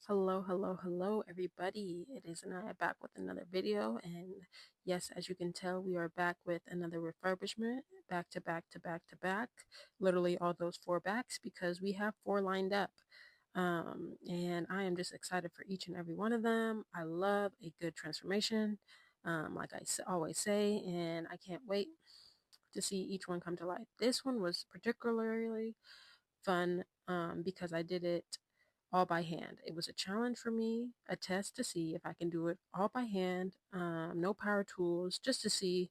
Hello, everybody. It is Anaya back with another video. And yes, as you can tell, we are back with another refurbishment, back to back to back to back. Literally all those four backs because we have four lined up. And I am just excited for each and every one of them. I love a good transformation, like I always say, and I can't wait to see each one come to life. This one was particularly fun because I did it all by hand. It was a challenge for me, a test to see if I can do it all by hand, no power tools, just to see,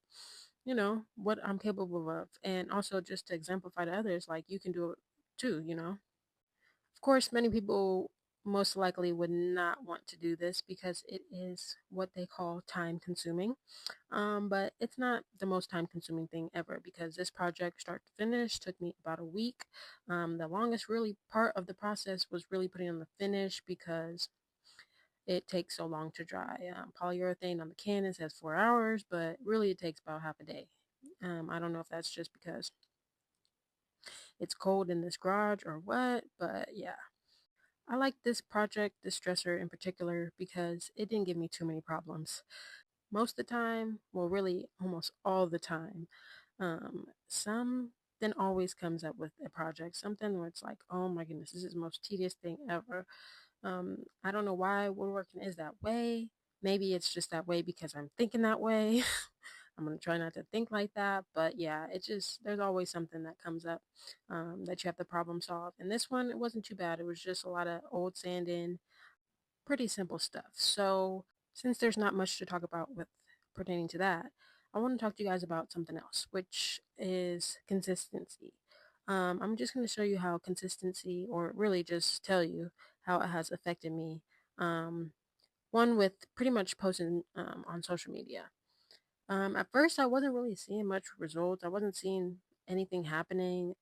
what I'm capable of. And also just to exemplify to others, like you can do it too. Of course, many people most likely would not want to do this because it is what they call time consuming. But it's not the most time consuming thing ever because this project, start to finish, took me about a week. The longest really part of the process was really putting on the finish because it takes so long to dry. Polyurethane on the cannon says 4 hours, but really it takes about half a day. I don't know if that's just because it's cold in this garage or what, but yeah. I like this project, this dresser in particular, because it didn't give me too many problems. Most of the time, well, really almost all the time, something always comes up with a project, something where it's like, oh my goodness, this is the most tedious thing ever. I don't know why woodworking is that way. Maybe it's just that way because I'm thinking that way. I'm gonna try not to think like that, but yeah, it just there's always something that comes up that you have to problem solve. And this one, it wasn't too bad. It was just a lot of old sanding, pretty simple stuff. So since there's not much to talk about with pertaining to that, I want to talk to you guys about something else, which is consistency. I'm just going to show you how consistency, or really just tell you how it has affected me. Um, one with pretty much posting on social media. At first, I wasn't really seeing much results. I wasn't seeing anything happening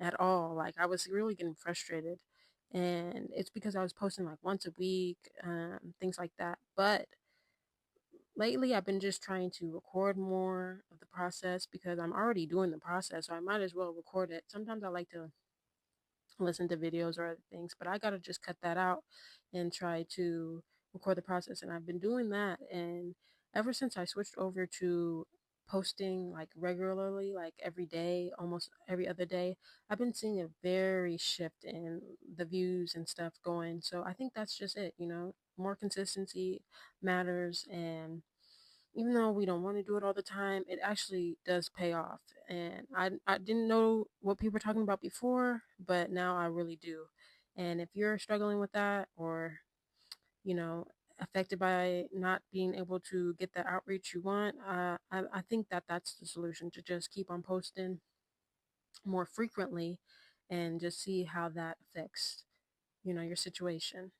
at all. Like I was really getting frustrated, and it's because I was posting like once a week, things like that. But lately, I've been just trying to record more of the process because I'm already doing the process, so I might as well record it. Sometimes I like to listen to videos or other things, but I gotta just cut that out and try to record the process. And I've been doing that, and ever since I switched over to posting like regularly, like every day, almost every other day, I've been seeing a very shift in the views and stuff going. So I think that's just it. More consistency matters, and even though we don't want to do it all the time, it actually does pay off. And I didn't know what people were talking about before, but now I really do. And if you're struggling with that, or, you know, affected by not being able to get the outreach you want, I think that that's the solution, to just keep on posting more frequently and just see how that affects, your situation.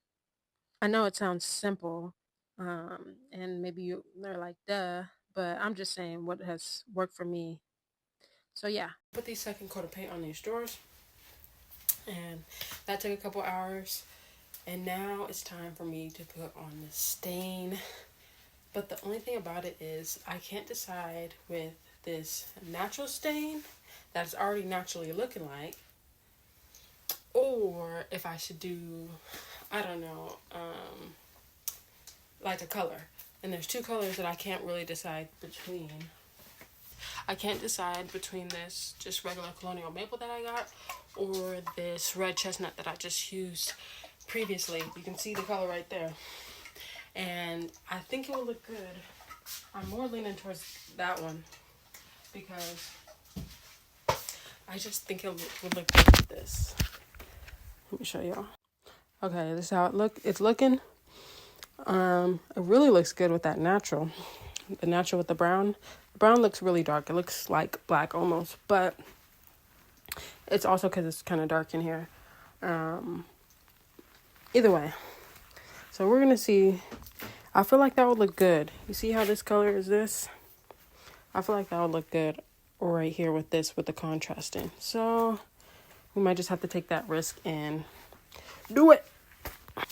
I know it sounds simple, and maybe they're like, duh, but I'm just saying what has worked for me. So yeah, put the second coat of paint on these drawers, and that took a couple hours. And now it's time for me to put on the stain. But the only thing about it is I can't decide with this natural stain that's already naturally looking like, or if I should do, I don't know, like a color. And there's two colors that I can't really decide between. I can't decide between this just regular colonial maple that I got or this red chestnut that I just used previously. You can see the color right there. And I think it will look good. I'm more leaning towards that one because I just think it would look good with this. Let me show y'all. Okay, this is how it's looking. It really looks good with that natural. The natural with the brown. The brown looks really dark. It looks like black almost, but it's also because it's kind of dark in here. Either way, so we're gonna see. I feel like that would look good. You see how this color is this? I feel like that would look good right here with this, with the contrasting. So we might just have to take that risk and do it.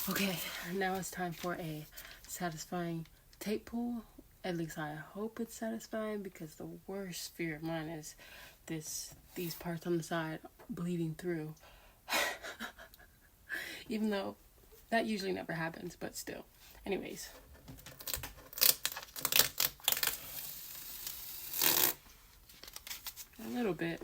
Okay, now it's time for a satisfying tape pull. At least I hope it's satisfying, because the worst fear of mine is these parts on the side bleeding through. Even though That usually never happens, but still. Anyways, a little bit.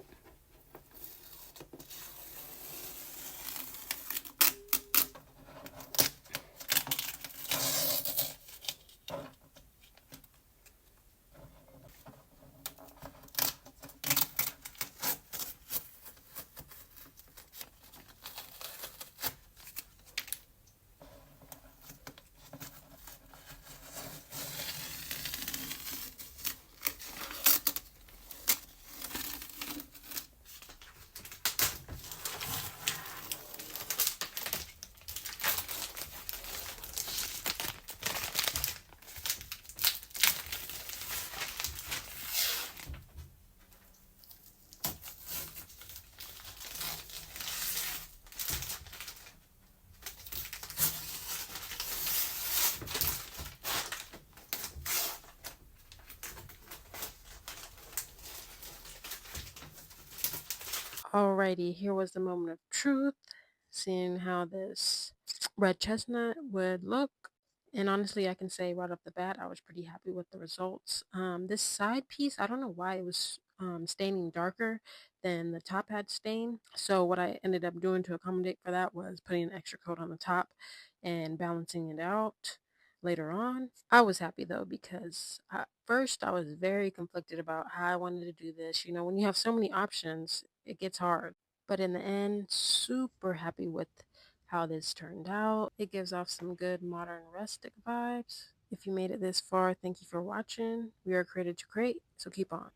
Alrighty, here was the moment of truth, seeing how this red chestnut would look. And honestly, I can say right off the bat, I was pretty happy with the results. This side piece, I don't know why it was staining darker than the top had stained. So what I ended up doing to accommodate for that was putting an extra coat on the top and balancing it out later on. I was happy though because at first I was very conflicted about how I wanted to do this. You know, when you have so many options, it gets hard. But in the end, super happy with how this turned out. It gives off some good modern rustic vibes. If you made it this far, thank you for watching. We are created to create, so keep on.